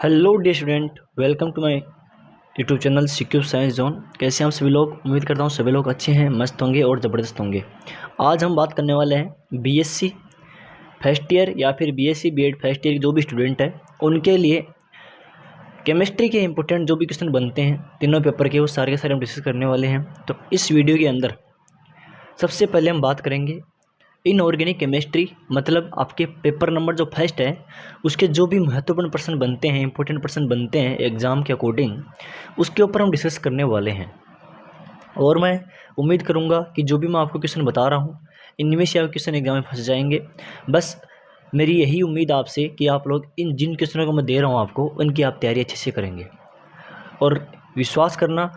Hello dear student, welcome to my YouTube channel secure science zone. कैसे हैं आप सभी लोग? उम्मीद करता हूँ सभी लोग अच्छे हैं, मस्त होंगे और ज़बरदस्त होंगे। आज हम बात करने वाले हैं बीएससी फर्स्ट ईयर या फिर बीएससी बीएड फर्स्ट ईयर जो भी स्टूडेंट है उनके लिए केमिस्ट्री के इंपॉर्टेंट जो भी क्वेश्चन बनते हैं तीनों पेपर के, वो सारे के सारे हम डिस्कस करने वाले हैं। तो इस वीडियो के अंदर सबसे पहले हम बात करेंगे इनऑर्गेनिक केमिस्ट्री, मतलब आपके पेपर नंबर जो फर्स्ट है उसके जो भी महत्वपूर्ण प्रश्न बनते हैं, इंपॉर्टेंट प्रश्न बनते हैं एग्ज़ाम के अकॉर्डिंग, उसके ऊपर हम डिस्कस करने वाले हैं। और मैं उम्मीद करूंगा कि जो भी मैं आपको क्वेश्चन बता रहा हूं इनमें से आप क्वेश्चन एग्जाम में फंस जाएंगे। बस मेरी यही उम्मीद आपसे कि आप लोग इन जिन क्वेश्चनों को मैं दे रहा हूँ आपको, उनकी आप तैयारी अच्छे से करेंगे। और विश्वास करना,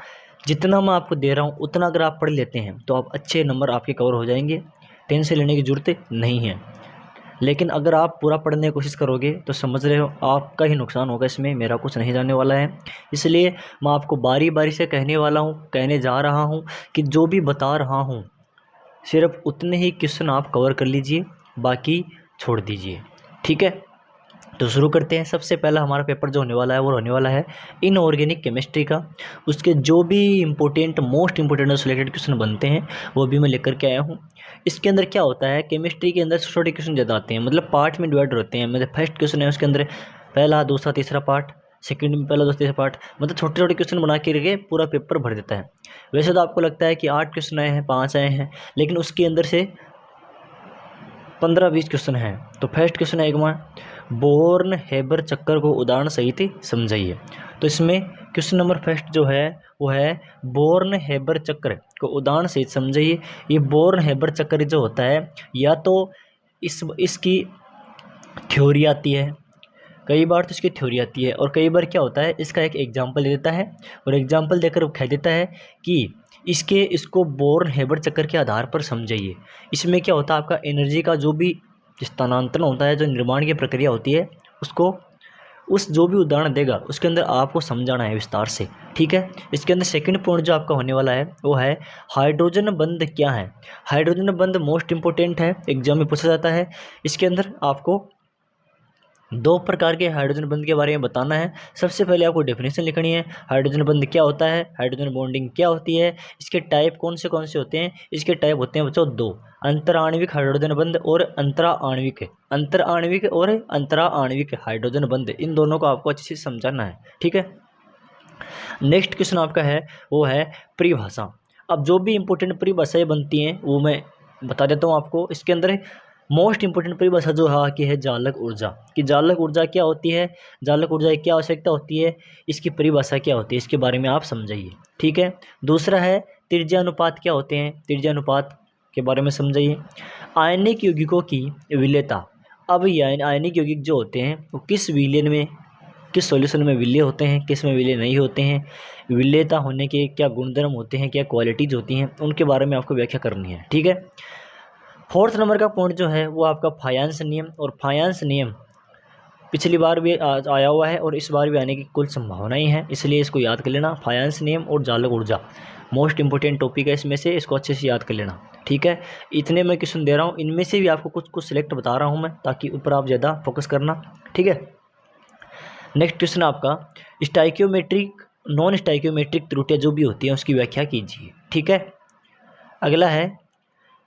जितना मैं आपको दे रहा हूँ उतना अगर आप पढ़ लेते हैं तो आप अच्छे नंबर आपके कवर हो जाएंगे, टेंशन लेने की ज़रूरत नहीं है। लेकिन अगर आप पूरा पढ़ने की कोशिश करोगे तो समझ रहे हो आपका ही नुकसान होगा, इसमें मेरा कुछ नहीं जाने वाला है। इसलिए मैं आपको बारी बारी से कहने जा रहा हूँ कि जो भी बता रहा हूँ सिर्फ उतने ही क्वेश्चन आप कवर कर लीजिए, बाकी छोड़ दीजिए, ठीक है। तो शुरू करते हैं। सबसे पहला हमारा पेपर जो होने वाला है वो होने वाला है इनऑर्गेनिक केमिस्ट्री का। उसके जो भी मोस्ट इम्पोर्टेंट सिलेक्टेड क्वेश्चन बनते हैं वो भी मैं लेकर के आया हूँ। इसके अंदर क्या होता है, केमिस्ट्री के अंदर छोटे क्वेश्चन ज़्यादा आते हैं, मतलब पार्ट में डिवाइड होते हैं। मतलब फर्स्ट क्वेश्चन है उसके अंदर पहला दूसरा तीसरा पार्ट, सेकंड में पहला दूसरा तीसरा पार्ट, मतलब छोटे छोटे क्वेश्चन बना के रखे पूरा पेपर भर देता है। वैसे तो आपको लगता है कि 8 क्वेश्चन आए हैं, 5 आए हैं, लेकिन उसके अंदर से 15-20 क्वेश्चन हैं। तो फर्स्ट क्वेश्चन है एक बार, बोर्न हेबर चक्कर को उदाहरण सहित समझाइए। तो इसमें क्वेश्चन नंबर फर्स्ट जो है वो है बोर्न हेबर चक्र को उदाहरण सहित समझाइए। ये बोर्न हेबर चक्र जो होता है, या तो इसकी थ्योरी आती है, कई बार तो इसकी थ्योरी आती है, और कई बार क्या होता है इसका एक एग्जाम्पल दे देता है, और एग्जाम्पल देकर वो कह देता है कि इसको बोर्न हेबर चक्कर के आधार पर समझाइए। इसमें क्या होता है, आपका एनर्जी का जो भी स्थानांतरण होता है, जो निर्माण की प्रक्रिया होती है, उसको उस जो भी उदाहरण देगा उसके अंदर आपको समझाना है विस्तार से, ठीक है। इसके अंदर सेकंड पॉइंट जो आपका होने वाला है वो है हाइड्रोजन बंध क्या है। हाइड्रोजन बंध मोस्ट इंपॉर्टेंट है, एग्जाम में पूछा जाता है। इसके अंदर आपको 2 प्रकार के हाइड्रोजन बंध के बारे में बताना है। सबसे पहले आपको डेफिनेशन लिखनी है, हाइड्रोजन बंध क्या होता है, हाइड्रोजन बॉन्डिंग क्या होती है, इसके टाइप कौन से होते हैं। इसके टाइप होते हैं बच्चों 2, अंतराण्विक हाइड्रोजन बंध और अंतराण्विक हाइड्रोजन बंध। इन दोनों को आपको अच्छे से समझाना है, ठीक है। नेक्स्ट क्वेश्चन आपका है वो है परिभाषा। अब जो भी इंपॉर्टेंट परिभाषाएं बनती हैं वो मैं बता देता हूँ आपको। इसके अंदर मोस्ट इंपोर्टेंट परिभाषा जो है कि है जालक ऊर्जा, कि जालक ऊर्जा क्या होती है, जालक ऊर्जा की क्या आवश्यकता होती है, इसकी परिभाषा क्या होती है, इसके बारे में आप समझाइए, ठीक है। दूसरा है त्रिज्यानुपात क्या होते हैं, त्रिज्यानुपात के बारे में समझाइए। आयनिक यौगिकों की विलेयता। अब ये आयनिक यौगिक जो होते हैं वो किस विलयन में, किस सॉल्यूशन में विलय होते हैं, किस में विलय नहीं होते हैं, विलेयता होने के क्या गुणधर्म होते हैं, क्या क्वालिटीज होती हैं, उनके बारे में आपको व्याख्या करनी है, ठीक है। फोर्थ नंबर का पॉइंट जो है वो आपका फायांस नियम, और फायांस नियम पिछली बार भी आया हुआ है और इस बार भी आने की कुल संभावनाएं हैं, इसलिए इसको याद कर लेना। फायांस नियम और जालक ऊर्जा मोस्ट इंपोर्टेंट टॉपिक है, इसमें से इसको अच्छे से याद कर लेना, ठीक है। इतने मैं क्वेश्चन दे रहा हूँ, इनमें से भी आपको कुछ सिलेक्ट बता रहा हूँ मैं, ताकि ऊपर आप ज़्यादा फोकस करना, ठीक है। नेक्स्ट क्वेश्चन आपका स्टाइक्योमेट्रिक नॉन स्टाइक्योमेट्रिक त्रुटियाँ जो भी होती हैं उसकी व्याख्या कीजिए, ठीक है। अगला है,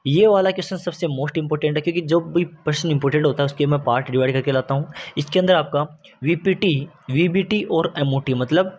ये वाला क्वेश्चन सबसे मोस्ट इंपॉर्टेंट है, क्योंकि जो भी प्रश्न इंपॉर्टेंट होता है उसके मैं पार्ट डिवाइड करके लाता हूँ। इसके अंदर आपका वीबीटी और एमओटी, मतलब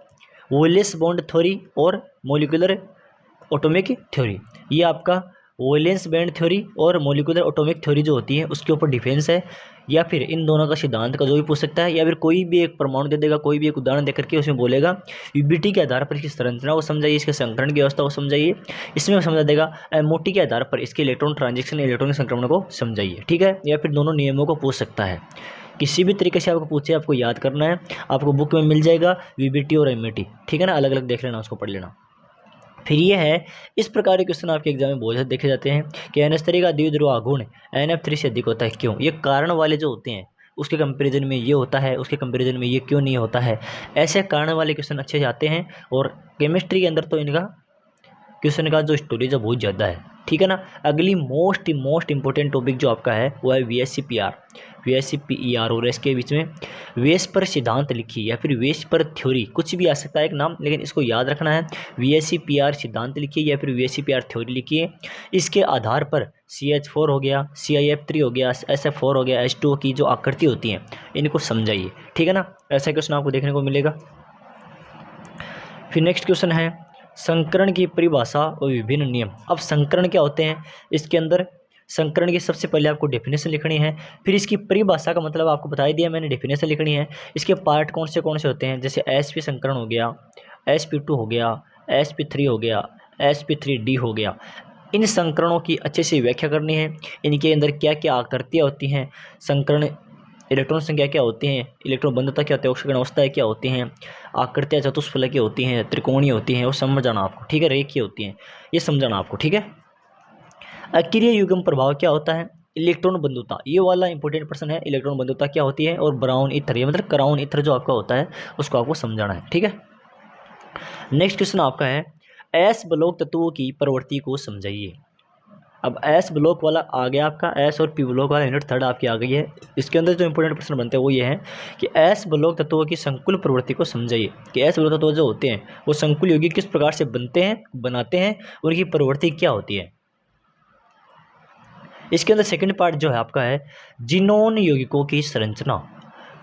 वैलेंस बॉन्ड थ्योरी और मॉलिक्यूलर एटॉमिक थ्योरी, ये आपका वैलेंस बैंड थ्योरी और मॉलिक्यूलर एटॉमिक थ्योरी जो होती है उसके ऊपर डिफेंस है, या फिर इन दोनों का सिद्धांत का जो भी पूछ सकता है, या फिर कोई भी एक परमाणु दे देगा, कोई भी एक उदाहरण देकर के उसमें बोलेगा वीबीटी के आधार पर इसकी संरचना को समझाइए, इसके संकरण की व्यवस्था को समझाइए। इसमें समझा देगा एमओटी के आधार पर इसके इलेक्ट्रॉन ट्रांजेक्शन, इलेक्ट्रॉनिक संक्रमण को समझाइए, ठीक है। या फिर दोनों नियमों को पूछ सकता है, किसी भी तरीके से आपको पूछे, आपको याद करना है। आपको बुक में मिल जाएगा वीबीटी और एमओटी, ठीक है ना, अलग अलग देख लेना, उसको पढ़ लेना। फिर ये है, इस प्रकार के क्वेश्चन आपके एग्जाम में बहुत ज़्यादा देखे जाते हैं कि NH3 का द्विध्रुव आघूर्ण NF3 से अधिक होता है, क्यों। ये कारण वाले जो होते हैं उसके कंपैरिजन में ये होता है, उसके कंपैरिजन में ये क्यों नहीं होता है, ऐसे कारण वाले क्वेश्चन अच्छे से आते हैं। और केमिस्ट्री के अंदर तो इनका क्वेश्चन का जो स्टोरेज है बहुत ज़्यादा है, ठीक है ना। अगली मोस्ट इंपॉर्टेंट टॉपिक जो आपका है वो है VSC PER और इसके बीच में वेश पर सिद्धांत लिखिए या फिर वेश पर थ्योरी, कुछ भी आ सकता है एक नाम, लेकिन इसको याद रखना है। VSEPR सिद्धांत लिखिए या फिर VSEPR थ्योरी लिखिए। इसके आधार पर CH4 हो गया, CIF3 हो गया, SF4 हो गया, H2O की जो आकृति होती हैं इनको समझाइए, ठीक है ना। ऐसा क्वेश्चन आपको देखने को मिलेगा। फिर नेक्स्ट क्वेश्चन है संकरण की परिभाषा और विभिन्न नियम। अब संकरण क्या होते हैं, इसके अंदर संकरण की सबसे पहले आपको डेफिनेशन लिखनी है, फिर इसकी परिभाषा का मतलब आपको बता ही दिया मैंने, डेफिनेशन लिखनी है। इसके पार्ट कौन से होते हैं, जैसे sp संकरण हो गया, sp2 हो गया, sp3 हो गया, sp3d हो गया। इन संकरणों की अच्छे से व्याख्या करनी है, इनके अंदर क्या क्या आकृतियाँ होती हैं, संकरण इलेक्ट्रॉन संख्या क्या होती हैं, इलेक्ट्रॉन बंधुता क्या होती है, ऑक्सीकरण अवस्थाएं क्या होती हैं, आकृतियाँ चतुष्फलकीय होती हैं, त्रिकोणीय होती हैं, वो समझाना आपको, ठीक है, रेखीय होती हैं, ये समझाना आपको, ठीक है। अक्रिय युग्म प्रभाव क्या होता है, इलेक्ट्रॉन बंधुता, ये वाला इंपॉर्टेंट प्रश्न है, इलेक्ट्रॉन बंधुता क्या होती है, और ब्राउन ईथर, ये मतलब क्राउन ईथर जो आपका होता है उसको आपको समझाना है, ठीक है। नेक्स्ट क्वेश्चन आपका है एस ब्लॉक तत्वों की प्रवृत्ति को समझाइए। अब एस ब्लॉक वाला आ गया आपका, एस और पी ब्लॉक वाला यूनिट थर्ड आपकी आ गई है। इसके अंदर जो इंपॉर्टेंट प्रश्न बनते हैं वो ये है कि एस ब्लॉक तत्वों की संकुल प्रवृत्ति को समझाइए, कि एस ब्लॉक तत्व जो होते हैं वो संकुल यौगिक किस प्रकार से बनाते हैं, उनकी प्रवृत्ति क्या होती है। इसके अंदर सेकंड पार्ट जो है आपका है जिनोन यौगिकों की संरचना,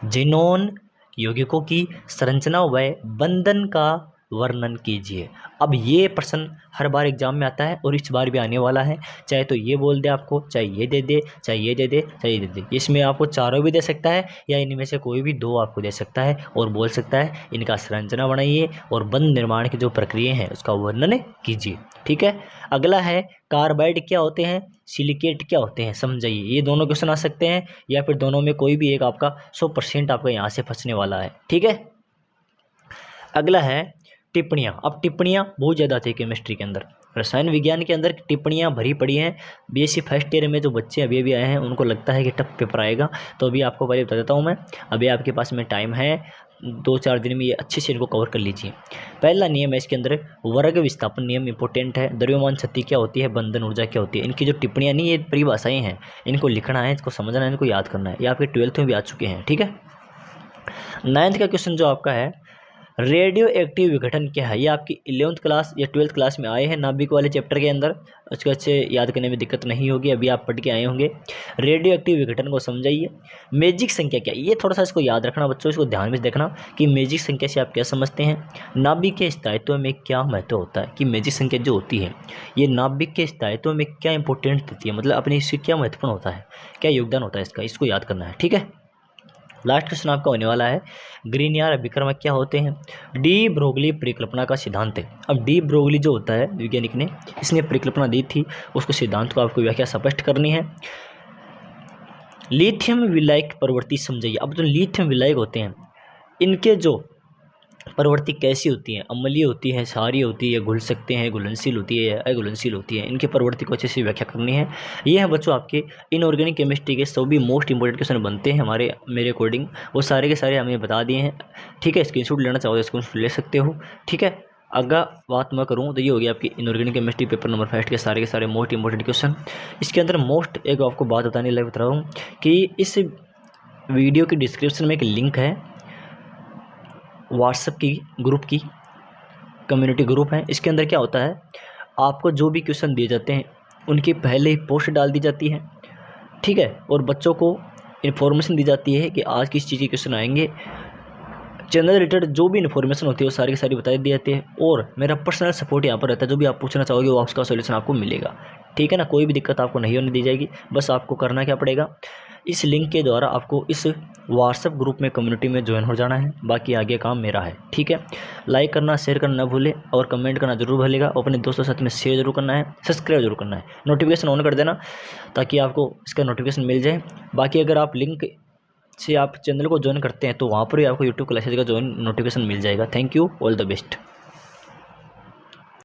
जिनोन यौगिकों की संरचना व बंधन का वर्णन कीजिए। अब ये प्रश्न हर बार एग्जाम में आता है और इस बार भी आने वाला है, चाहे तो ये बोल दे आपको, चाहे ये दे दे, चाहे ये दे दे, चाहे ये दे दे, इसमें आपको चारों भी दे सकता है या इनमें से कोई भी दो आपको दे सकता है और बोल सकता है इनका संरचना बनाइए और बंध निर्माण की जो प्रक्रिया है उसका वर्णन कीजिए, ठीक है। अगला है कार्बाइड क्या होते हैं, सिलिकेट क्या होते हैं, समझाइए। ये दोनों क्वेश्चन आ सकते हैं या फिर दोनों में कोई भी एक आपका 100% आपका यहाँ से फंसने वाला है, ठीक है। अगला है टिप्पणियाँ। अब टिप्पणियाँ बहुत ज़्यादा थी केमिस्ट्री के अंदर, रसायन विज्ञान के अंदर टिप्पणियाँ भरी पड़ी हैं। BSc फर्स्ट ईयर में जो बच्चे अभी अभी आए हैं उनको लगता है कि टफ पेपर आएगा, तो अभी आपको पहले बता देता हूँ मैं, अभी आपके पास में टाइम है, 2-4 दिन में ये अच्छे से इनको कवर कर लीजिए। पहला नियम है इसके अंदर वर्ग विस्थापन नियम इंपॉर्टेंट है, द्रव्यमान शक्ति क्या होती है, बंधन ऊर्जा क्या होती है, इनकी जो टिप्पणियाँ नहीं, ये परिभाषाएँ हैं, इनको लिखना है, इसको समझना है, इनको याद करना है, ये आपके 12th में भी आ चुके हैं, ठीक है। 9th का क्वेश्चन जो आपका है रेडियो एक्टिव विघटन क्या है, ये आपकी 11th क्लास या 12th क्लास में आए हैं नाभिक वाले चैप्टर के अंदर, उसको अच्छे याद करने में दिक्कत नहीं होगी, अभी आप पढ़ के आए होंगे। रेडियो एक्टिव विघटन को समझाइए। मैजिक संख्या क्या है, ये थोड़ा सा इसको याद रखना बच्चों, इसको ध्यान में देखना कि मैजिक संख्या से आप क्या समझते हैं, नाभिक के स्थायित्व में क्या महत्व होता है, कि मैजिक संख्या जो होती है ये नाभिक के स्थायित्व में क्या इंपॉर्टेंस देती है, मतलब अपने इससे क्या महत्वपूर्ण होता है, क्या योगदान होता है इसका, इसको याद करना है, ठीक है। लास्ट क्वेश्चन आपका होने वाला है ग्रीनियर अभिक्रमक क्या होते हैं, डी ब्रोगली परिकल्पना का सिद्धांत है। अब डी ब्रोगली जो होता है वैज्ञानिक ने, इसने परिकल्पना दी थी, उसको सिद्धांत को आपको व्याख्या स्पष्ट करनी है। लिथियम विलायक प्रवृत्ति समझाइए। अब जो लिथियम विलायक होते हैं इनके जो प्रवृत्ति कैसी होती है, अम्लीय होती है, क्षारीय होती है, घुल सकते हैं, घुलनशील होती है, अघुलनशील होती है, इनकी प्रवृत्ति को अच्छे से व्याख्या करनी है। ये है बच्चों आपके इनऑर्गेनिक केमिस्ट्री के सभी मोस्ट इंपॉर्टेंट क्वेश्चन बनते हैं मेरे अकॉर्डिंग, वो सारे के सारे हमें बता दिए हैं, ठीक है। स्क्रीनशॉट लेना चाहो तो स्क्रीनशॉट ले सकते हो, ठीक है। अगर बात मैं करूँ तो ये हो गया आपकी इनऑर्गेनिक केमिस्ट्री पेपर नंबर 5 के सारे मोस्ट इंपॉर्टेंट क्वेश्चन। इसके अंदर मोस्ट एक आपको बात बताने लग रहा हूँ कि इस वीडियो की डिस्क्रिप्शन में एक लिंक है व्हाट्सएप की ग्रुप की, कम्युनिटी ग्रुप है। इसके अंदर क्या होता है, आपको जो भी क्वेश्चन दिए जाते हैं उनकी पहले ही पोस्ट डाल दी जाती है, ठीक है, और बच्चों को इन्फॉर्मेशन दी जाती है कि आज किस चीज़ के क्वेश्चन आएंगे, चैनल रिलेटेड जो भी इन्फॉर्मेशन होती है वो सारी की सारी बता दी जाती है, और मेरा पर्सनल सपोर्ट यहाँ पर रहता है, जो भी आप पूछना चाहोगे वो उसका सोल्यूशन आपको मिलेगा, ठीक है ना। कोई भी दिक्कत आपको नहीं होने दी जाएगी, बस आपको करना क्या पड़ेगा, इस लिंक के द्वारा आपको इस व्हाट्सएप ग्रुप में कम्युनिटी में ज्वाइन हो जाना है, बाकी आगे काम मेरा है, ठीक है। लाइक करना, शेयर करना न भूलें और कमेंट करना जरूर भूलेगा, अपने दोस्तों के साथ में शेयर जरूर करना है, सब्सक्राइब जरूर करना है, नोटिफिकेशन ऑन कर देना ताकि आपको इसका नोटिफिकेशन मिल जाए। बाकी अगर आप लिंक से आप चैनल को ज्वाइन करते हैं तो वहाँ पर ही आपको यूट्यूब क्लासेज का ज्वाइन नोटिफिकेशन मिल जाएगा। Thank you, all the best.